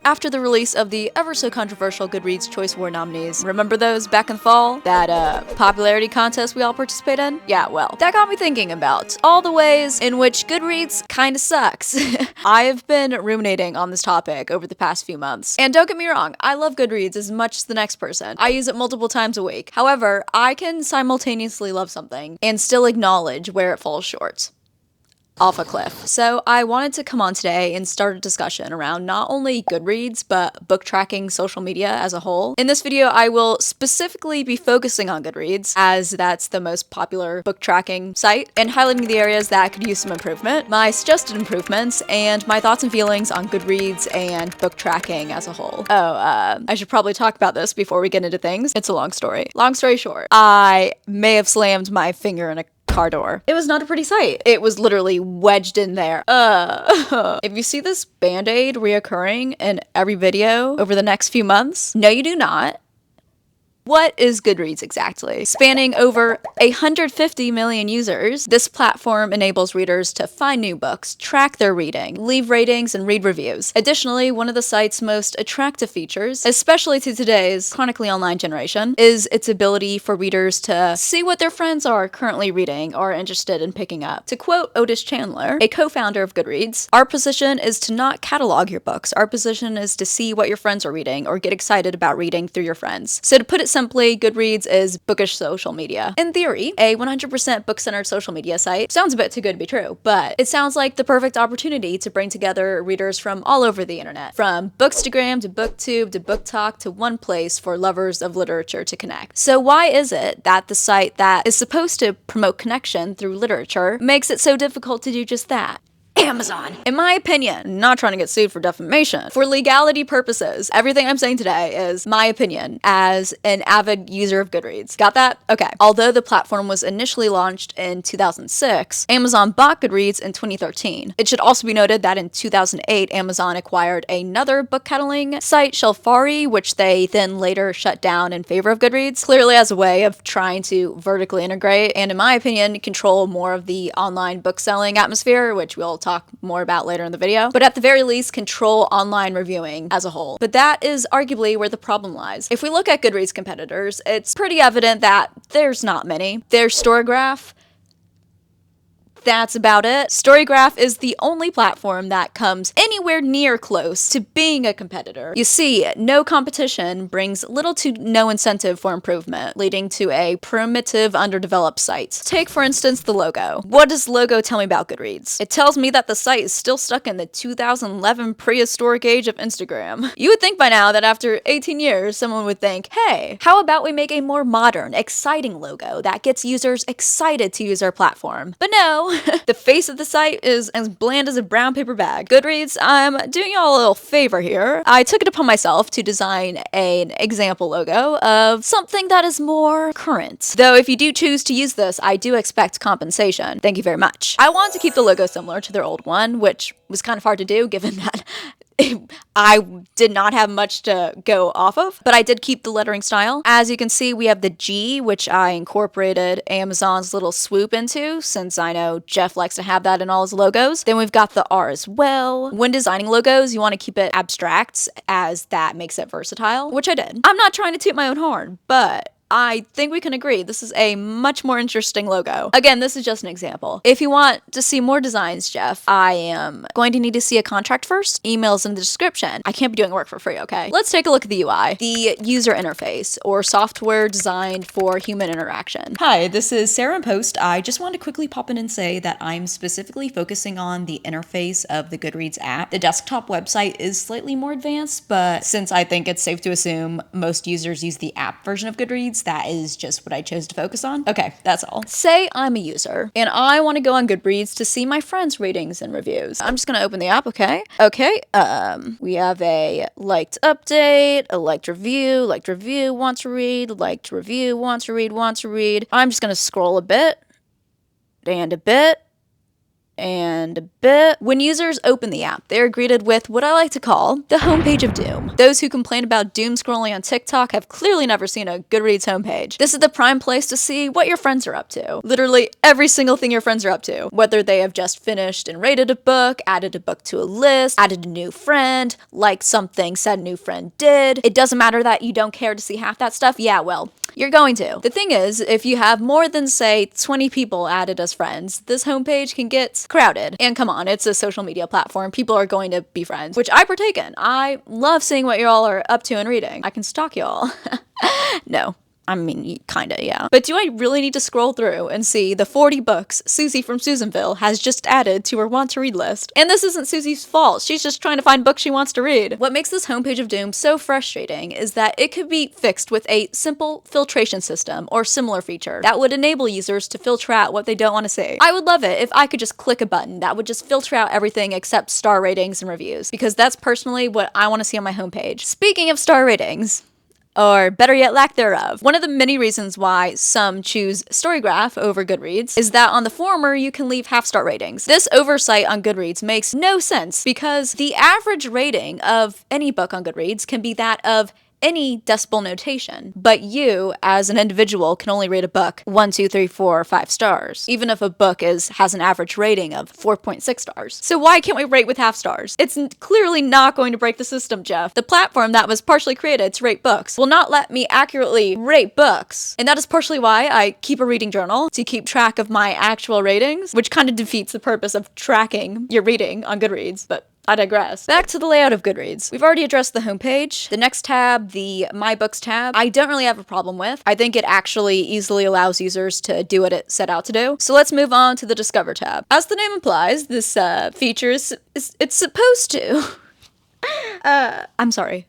after the release of the ever-so-controversial Goodreads Choice Award nominees. Remember those back in the fall? That, popularity contest we all participate in? Yeah, well, that got me thinking about all the ways in which Goodreads kinda sucks. I have been ruminating on this topic over the past few months. And don't get me wrong, I love Goodreads as much as the next person. I use it multiple times a week. However, I can simultaneously love something and still acknowledge where it falls short. Off a cliff. So I wanted to come on today and start a discussion around not only Goodreads, but book tracking social media as a whole. In this video, I will specifically be focusing on Goodreads, as that's the most popular book tracking site, and highlighting the areas that could use some improvement, my suggested improvements, and my thoughts and feelings on Goodreads and book tracking as a whole. I should probably talk about this before we get into things. It's a long story. Long story short, I may have slammed my finger in a car door. It was not a pretty sight. It was literally wedged in there. If you see this band-aid reoccurring in every video over the next few months, no you do not. What is Goodreads exactly? Spanning over 150 million users, this platform enables readers to find new books, track their reading, leave ratings, and read reviews. Additionally, one of the site's most attractive features, especially to today's chronically online generation, is its ability for readers to see what their friends are currently reading or interested in picking up. To quote Otis Chandler, a co-founder of Goodreads, "Our position is to not catalog your books. Our position is to see what your friends are reading or get excited about reading through your friends." So to put it simply, Goodreads is bookish social media. In theory, a 100% book-centered social media site sounds a bit too good to be true, but it sounds like the perfect opportunity to bring together readers from all over the internet, from Bookstagram to BookTube to BookTok to one place for lovers of literature to connect. So why is it that the site that is supposed to promote connection through literature makes it so difficult to do just that? Amazon. In my opinion, not trying to get sued for defamation, for legality purposes, everything I'm saying today is my opinion as an avid user of Goodreads. Got that? Okay. Although the platform was initially launched in 2006, Amazon bought Goodreads in 2013. It should also be noted that in 2008, Amazon acquired another book cataloging site, Shelfari, which they then later shut down in favor of Goodreads, clearly as a way of trying to vertically integrate and, in my opinion, control more of the online book selling atmosphere, which we'll talk more about later in the video, but at the very least control online reviewing as a whole. But that is arguably where the problem lies. If we look at Goodreads competitors, it's pretty evident that there's not many. There's Storygraph. That's about it. Storygraph is the only platform that comes anywhere near close to being a competitor. You see, no competition brings little to no incentive for improvement, leading to a primitive, underdeveloped site. Take, for instance, the logo. What does the logo tell me about Goodreads? It tells me that the site is still stuck in the 2011 prehistoric age of Instagram. You would think by now that after 18 years, someone would think, hey, how about we make a more modern, exciting logo that gets users excited to use our platform? But no, the face of the site is as bland as a brown paper bag. Goodreads, I'm doing y'all a little favor here. I took it upon myself to design an example logo of something that is more current. Though if you do choose to use this, I do expect compensation. Thank you very much. I wanted to keep the logo similar to their old one, which was kind of hard to do given that I did not have much to go off of, but I did keep the lettering style. As you can see, we have the G, which I incorporated Amazon's little swoop into, since I know Jeff likes to have that in all his logos. Then we've got the R as well. When designing logos, you want to keep it abstract, as that makes it versatile, which I did. I'm not trying to toot my own horn, but I think we can agree this is a much more interesting logo. Again, this is just an example. If you want to see more designs, Jeff, I am going to need to see a contract first. Emails in the description. I can't be doing work for free, okay? Let's take a look at the UI, the user interface, or software designed for human interaction. Hi, this is Sara in Post. I just wanted to quickly pop in and say that I'm specifically focusing on the interface of the Goodreads app. The desktop website is slightly more advanced, but since I think it's safe to assume most users use the app version of Goodreads, that is just what I chose to focus on. Okay, that's all. Say I'm a user and I want to go on Goodreads to see my friends' ratings and reviews. I'm just gonna open the app, okay? We have a liked update, a liked review, want to read, liked review, want to read. I'm just gonna scroll a bit and a bit and a bit. When users open the app, they are greeted with what I like to call the homepage of doom. Those who complain about doom scrolling on TikTok have clearly never seen a Goodreads homepage. This is the prime place to see what your friends are up to. Literally every single thing your friends are up to. Whether they have just finished and rated a book, added a book to a list, added a new friend, liked something said a new friend did. It doesn't matter that you don't care to see half that stuff. Yeah, well, you're going to. The thing is, if you have more than, say, 20 people added as friends, this homepage can get crowded. And come on, it's a social media platform. People are going to be friends, which I partake in. I love seeing what y'all are up to and reading. I can stalk y'all. No. I mean, kinda, yeah. But do I really need to scroll through and see the 40 books Susie from Susanville has just added to her want-to-read list? And this isn't Susie's fault. She's just trying to find books she wants to read. What makes this homepage of doom so frustrating is that it could be fixed with a simple filtration system or similar feature that would enable users to filter out what they don't want to see. I would love it if I could just click a button that would just filter out everything except star ratings and reviews, because that's personally what I want to see on my homepage. Speaking of star ratings, or better yet, lack thereof. One of the many reasons why some choose Storygraph over Goodreads is that on the former, you can leave half-star ratings. This oversight on Goodreads makes no sense because the average rating of any book on Goodreads can be that of any decibel notation, but you, as an individual, can only rate a book 1, 2, 3, 4, or 5 stars, even if a book has an average rating of 4.6 stars. So why can't we rate with half stars? It's clearly not going to break the system, Jeff. The platform that was partially created to rate books will not let me accurately rate books, and that is partially why I keep a reading journal to keep track of my actual ratings, which kind of defeats the purpose of tracking your reading on Goodreads, but I digress. Back to the layout of Goodreads. We've already addressed the homepage. The next tab, the My Books tab, I don't really have a problem with. I think it actually easily allows users to do what it set out to do. So let's move on to the Discover tab. As the name implies, this feature it's supposed to I'm sorry.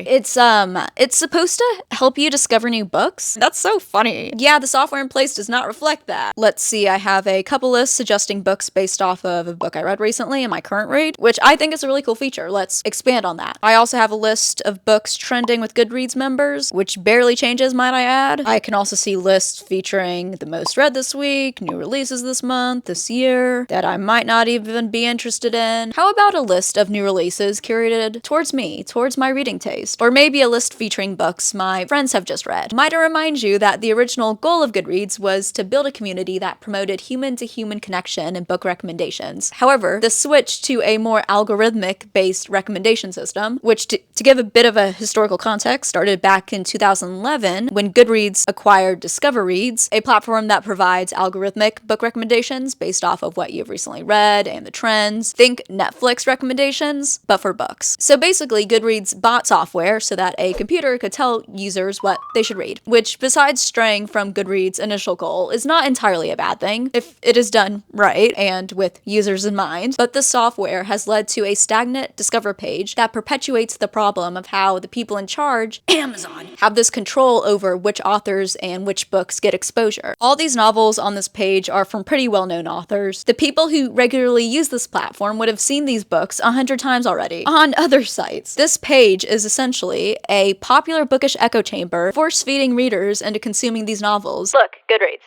It's supposed to help you discover new books. That's so funny. Yeah, the software in place does not reflect that. Let's see, I have a couple lists suggesting books based off of a book I read recently in my current read, which I think is a really cool feature. Let's expand on that. I also have a list of books trending with Goodreads members, which barely changes, might I add. I can also see lists featuring the most read this week, new releases this month, this year, that I might not even be interested in. How about a list of new releases curated towards me, towards my reading taste? Or maybe a list featuring books my friends have just read. Might I remind you that the original goal of Goodreads was to build a community that promoted human-to-human connection and book recommendations. However, the switch to a more algorithmic-based recommendation system, which to give a bit of a historical context, started back in 2011 when Goodreads acquired Discover Reads, a platform that provides algorithmic book recommendations based off of what you've recently read and the trends. Think Netflix recommendations, but for books. So basically, Goodreads bought software so that a computer could tell users what they should read, which, besides straying from Goodreads' initial goal, is not entirely a bad thing if it is done right and with users in mind. But this software has led to a stagnant Discover page that perpetuates the problem of how the people in charge, Amazon, have this control over which authors and which books get exposure. All these novels on this page are from pretty well-known authors. The people who regularly use this platform would have seen these books 100 times already on other sites. This page is essentially a popular bookish echo chamber, force-feeding readers into consuming these novels. Look, Goodreads.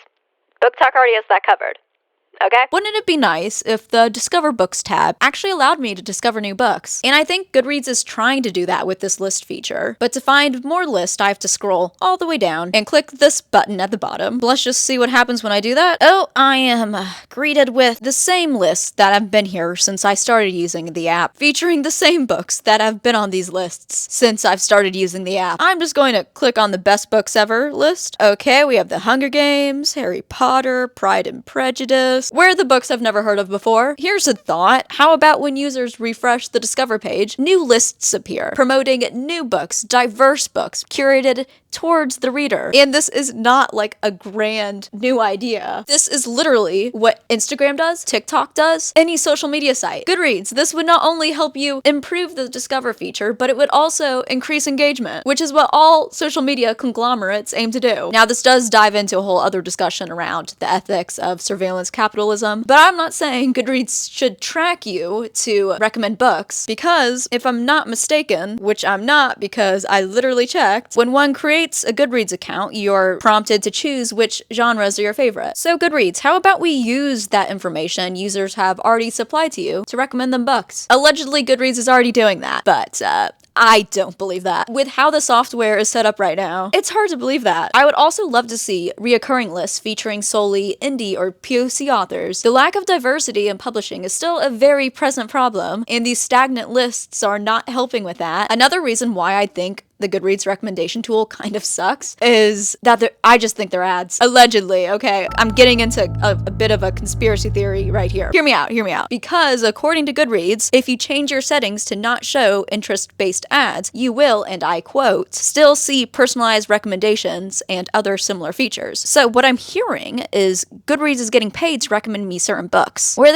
Book Talk already has that covered. Okay? Wouldn't it be nice if the Discover Books tab actually allowed me to discover new books? And I think Goodreads is trying to do that with this list feature. But to find more lists, I have to scroll all the way down and click this button at the bottom. Let's just see what happens when I do that. Oh, I am greeted with the same lists that have been here since I started using the app, featuring the same books that have been on these lists since I've started using the app. I'm just going to click on the best books ever list. Okay, we have The Hunger Games, Harry Potter, Pride and Prejudice, where the books I've never heard of before. Here's a thought. How about when users refresh the Discover page, new lists appear, promoting new books, diverse books, curated towards the reader. And this is not like a grand new idea. This is literally what Instagram does, TikTok does, any social media site. Goodreads, this would not only help you improve the Discover feature, but it would also increase engagement, which is what all social media conglomerates aim to do. Now, this does dive into a whole other discussion around the ethics of surveillance capitalism capitalism, but I'm not saying Goodreads should track you to recommend books, because if I'm not mistaken, which I'm not because I literally checked, when one creates a Goodreads account, you're prompted to choose which genres are your favorite. So Goodreads, how about we use that information users have already supplied to you to recommend them books? Allegedly, Goodreads is already doing that, but I don't believe that. With how the software is set up right now, it's hard to believe that. I would also love to see reoccurring lists featuring solely indie or POC authors. The lack of diversity in publishing is still a very present problem, and these stagnant lists are not helping with that. Another reason why I think the Goodreads recommendation tool kind of sucks is that I just think they're ads. Allegedly, okay? I'm getting into a bit of a conspiracy theory right here. Hear me out. Because according to Goodreads, if you change your settings to not show interest-based ads, you will, and I quote, still see personalized recommendations and other similar features. So what I'm hearing is Goodreads is getting paid to recommend me certain books. Where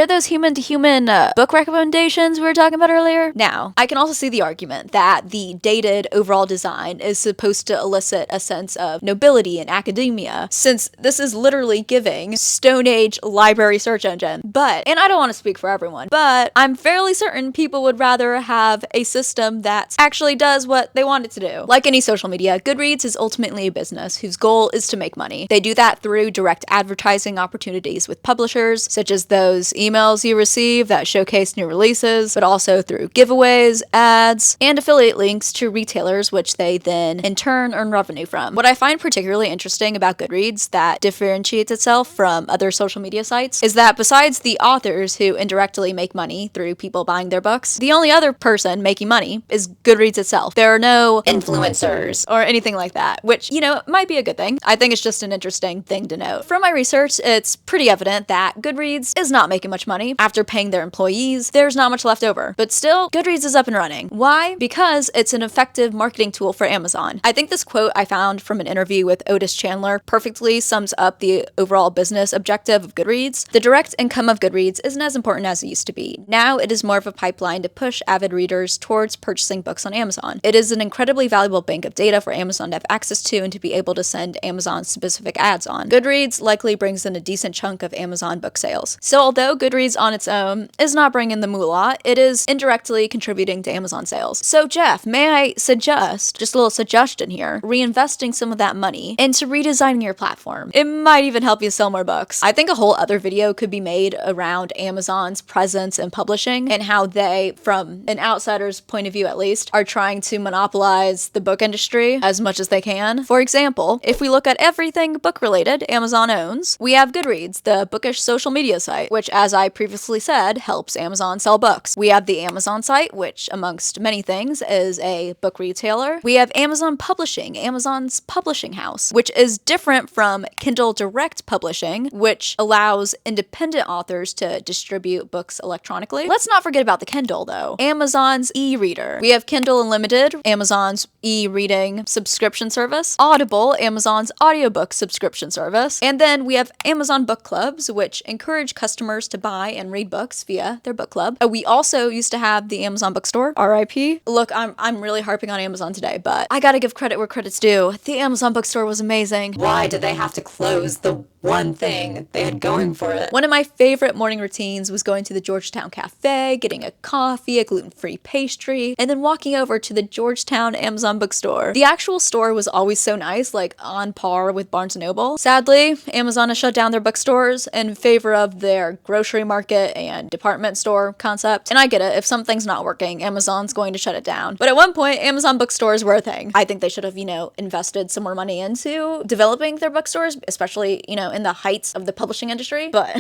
those human-to-human book recommendations we were talking about earlier? Now, I can also see the argument that the dated overall design is supposed to elicit a sense of nobility in academia, since this is literally giving Stone Age library search engine. And I don't want to speak for everyone, but I'm fairly certain people would rather have a system that actually does what they want it to do. Like any social media, Goodreads is ultimately a business whose goal is to make money. They do that through direct advertising opportunities with publishers, such as those emails you receive that showcase new releases, but also through giveaways, ads, and affiliate links to retailers, which they then in turn earn revenue from. What I find particularly interesting about Goodreads that differentiates itself from other social media sites is that besides the authors who indirectly make money through people buying their books, the only other person making money is Goodreads itself. There are no influencers or anything like that, which, might be a good thing. I think it's just an interesting thing to note. From my research, it's pretty evident that Goodreads is not making much money. After paying their employees, there's not much left over. But still, Goodreads is up and running. Why? Because it's an effective marketing tool for Amazon. I think this quote I found from an interview with Otis Chandler perfectly sums up the overall business objective of Goodreads. The direct income of Goodreads isn't as important as it used to be. Now it is more of a pipeline to push avid readers towards purchasing books on Amazon. It is an incredibly valuable bank of data for Amazon to have access to and to be able to send Amazon-specific ads on. Goodreads likely brings in a decent chunk of Amazon book sales. So although Goodreads on its own is not bringing the moolah, it is indirectly contributing to Amazon sales. So Jeff, may I suggest, just a little suggestion here, reinvesting some of that money into redesigning your platform. It might even help you sell more books. I think a whole other video could be made around Amazon's presence in publishing and how they, from an outsider's point of view at least, are trying to monopolize the book industry as much as they can. For example, if we look at everything book-related Amazon owns, we have Goodreads, the bookish social media site, which, as I previously said, helps Amazon sell books. We have the Amazon site, which, amongst many things, is a book retailer. We have Amazon Publishing, Amazon's publishing house, which is different from Kindle Direct Publishing, which allows independent authors to distribute books electronically. Let's not forget about the Kindle, though. Amazon's e-reader. We have Kindle Unlimited, Amazon's e-reading subscription service, Audible, Amazon's audiobook subscription service, and then we have Amazon Book Clubs, which encourage customers to buy and read books via their book club. We also used to have the Amazon bookstore, RIP. Look, I'm really harping on Amazon today, but I gotta give credit where credit's due. The Amazon bookstore was amazing. Why did they have to close the one thing they had going for it? One of my favorite morning routines was going to the Georgetown Cafe, getting a coffee, a gluten-free pastry, and then walking over to the Georgetown Amazon bookstore. The actual store was always so nice, like on par with Barnes & Noble. Sadly, Amazon has shut down their bookstores in favor of their grocery market and department store concept. And I get it, if something's not working, Amazon's going to shut it down. But at one point, Amazon bookstores were a thing. I think they should have, invested some more money into developing their bookstores, especially, in the heights of the publishing industry. But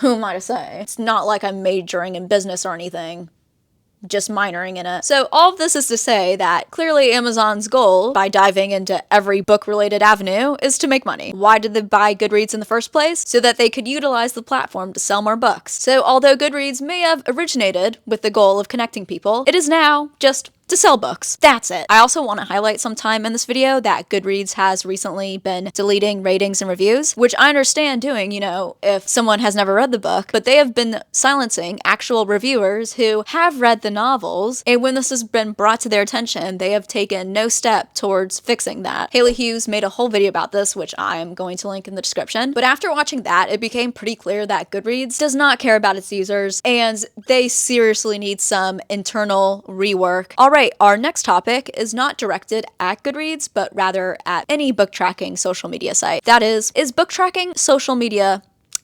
who am I to say? It's not like I'm majoring in business or anything, just minoring in it. So all of this is to say that clearly Amazon's goal by diving into every book-related avenue is to make money. Why did they buy Goodreads in the first place? So that they could utilize the platform to sell more books. So although Goodreads may have originated with the goal of connecting people, it is now just to sell books. That's it. I also want to highlight sometime in this video that Goodreads has recently been deleting ratings and reviews, which I understand doing, you know, if someone has never read the book, but they have been silencing actual reviewers who have read the novels, and when this has been brought to their attention, they have taken no step towards fixing that. Haley Hughes made a whole video about this, which I am going to link in the description, but after watching that, it became pretty clear that Goodreads does not care about its users, and they seriously need some internal rework. Alright, our next topic is not directed at Goodreads, but rather at any book tracking social media site. That is book tracking social media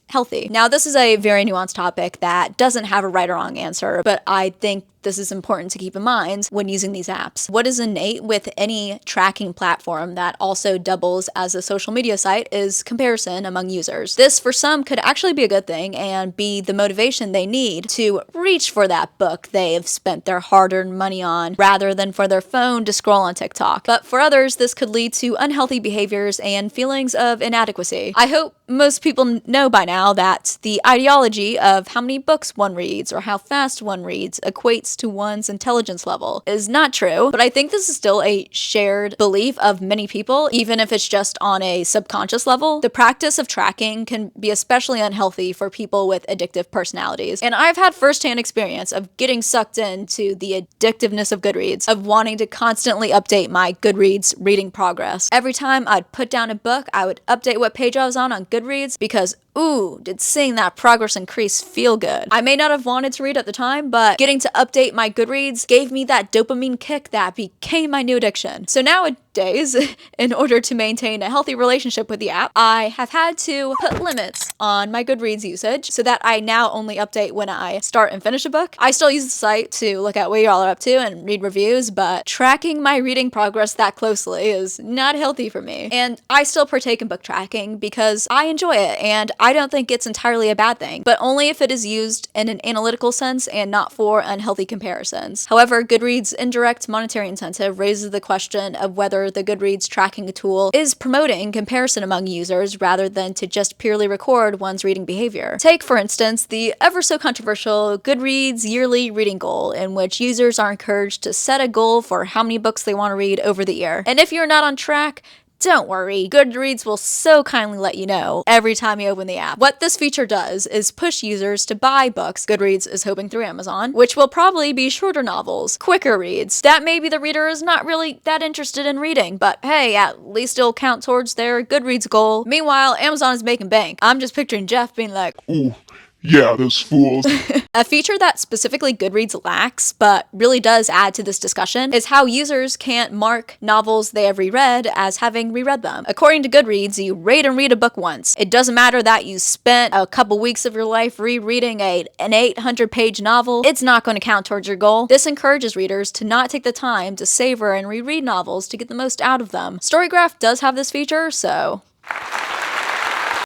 healthy? Now, this is a very nuanced topic that doesn't have a right or wrong answer, but I think this is important to keep in mind when using these apps. What is innate with any tracking platform that also doubles as a social media site is comparison among users. This, for some, could actually be a good thing and be the motivation they need to reach for that book they've spent their hard-earned money on, rather than for their phone to scroll on TikTok. But for others, this could lead to unhealthy behaviors and feelings of inadequacy. I hope most people know by now that the ideology of how many books one reads or how fast one reads equates to one's intelligence level is not true, but I think this is still a shared belief of many people, even if it's just on a subconscious level. The practice of tracking can be especially unhealthy for people with addictive personalities, and I've had firsthand experience of getting sucked into the addictiveness of Goodreads, of wanting to constantly update my Goodreads reading progress. Every time I'd put down a book, I would update what page I was on Goodreads because, ooh, did seeing that progress increase feel good. I may not have wanted to read at the time, but getting to update my Goodreads gave me that dopamine kick that became my new addiction. So nowadays, in order to maintain a healthy relationship with the app, I have had to put limits on my Goodreads usage so that I now only update when I start and finish a book. I still use the site to look at what y'all are up to and read reviews, but tracking my reading progress that closely is not healthy for me. And I still partake in book tracking because I enjoy it, and I don't think it's entirely a bad thing, but only if it is used in an analytical sense and not for unhealthy comparisons. However, Goodreads' indirect monetary incentive raises the question of whether the Goodreads tracking tool is promoting comparison among users rather than to just purely record one's reading behavior. Take, for instance, the ever so controversial Goodreads yearly reading goal, in which users are encouraged to set a goal for how many books they want to read over the year. And if you're not on track, don't worry, Goodreads will so kindly let you know every time you open the app. What this feature does is push users to buy books Goodreads is hoping through Amazon, which will probably be shorter novels, quicker reads, that maybe the reader is not really that interested in reading, but hey, at least it'll count towards their Goodreads goal. Meanwhile, Amazon is making bank. I'm just picturing Jeff being like, "Ooh, yeah, those fools." A feature that specifically Goodreads lacks, but really does add to this discussion, is how users can't mark novels they have reread as having reread them. According to Goodreads, you rate and read a book once. It doesn't matter that you spent a couple weeks of your life rereading an 800-page novel, it's not going to count towards your goal. This encourages readers to not take the time to savor and reread novels to get the most out of them. Storygraph does have this feature, so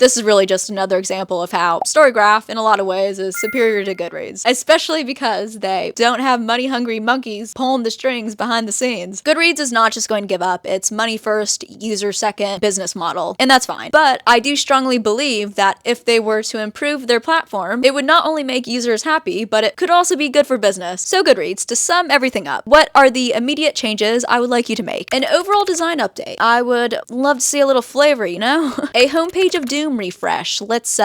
this is really just another example of how Storygraph, in a lot of ways, is superior to Goodreads, especially because they don't have money-hungry monkeys pulling the strings behind the scenes. Goodreads is not just going to give up its money-first, user-second business model, and that's fine. But I do strongly believe that if they were to improve their platform, it would not only make users happy, but it could also be good for business. So Goodreads, to sum everything up, what are the immediate changes I would like you to make? An overall design update. I would love to see a little flavor, you know? A homepage of doom refresh. Let's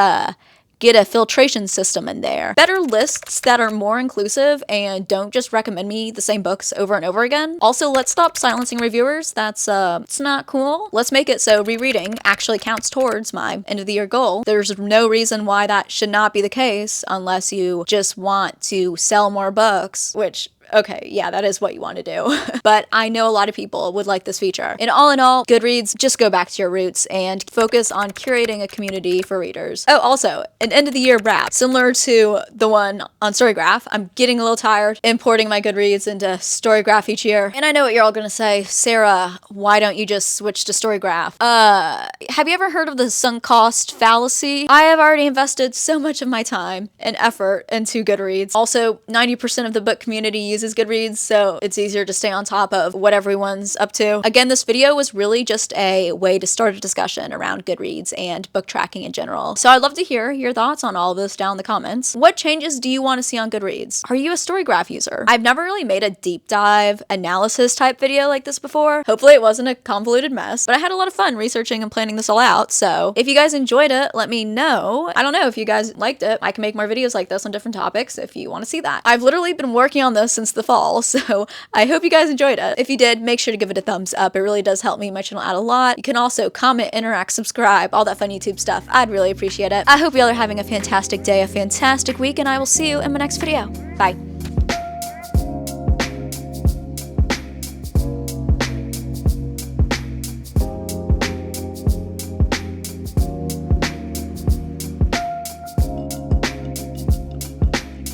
get a filtration system in there. Better lists that are more inclusive and don't just recommend me the same books over and over again. Also, let's stop silencing reviewers. That's it's not cool. Let's make it so rereading actually counts towards my end of the year goal. There's no reason why that should not be the case unless you just want to sell more books, which, okay, yeah, that is what you want to do. But I know a lot of people would like this feature. And all in all, Goodreads, just go back to your roots and focus on curating a community for readers. Oh, also, an end of the year wrap, similar to the one on Storygraph. I'm getting a little tired importing my Goodreads into Storygraph each year. And I know what you're all gonna say, Sarah, why don't you just switch to Storygraph? Have you ever heard of the sunk cost fallacy? I have already invested so much of my time and effort into Goodreads. Also, 90% of the book community uses Goodreads, so it's easier to stay on top of what everyone's up to. Again, this video was really just a way to start a discussion around Goodreads and book tracking in general. So I'd love to hear your thoughts on all of this down in the comments. What changes do you want to see on Goodreads? Are you a Storygraph user? I've never really made a deep dive analysis type video like this before. Hopefully it wasn't a convoluted mess, but I had a lot of fun researching and planning this all out. So if you guys enjoyed it, let me know. I don't know if you guys liked it. I can make more videos like this on different topics if you want to see that. I've literally been working on this since the fall, so I hope you guys enjoyed it. If you did, make sure to give it a thumbs up. It really does help me, my channel out a lot. You can also comment, interact, subscribe, all that fun YouTube stuff. I'd really appreciate it. I hope y'all are having a fantastic day, a fantastic week, and I will see you in my next video. Bye.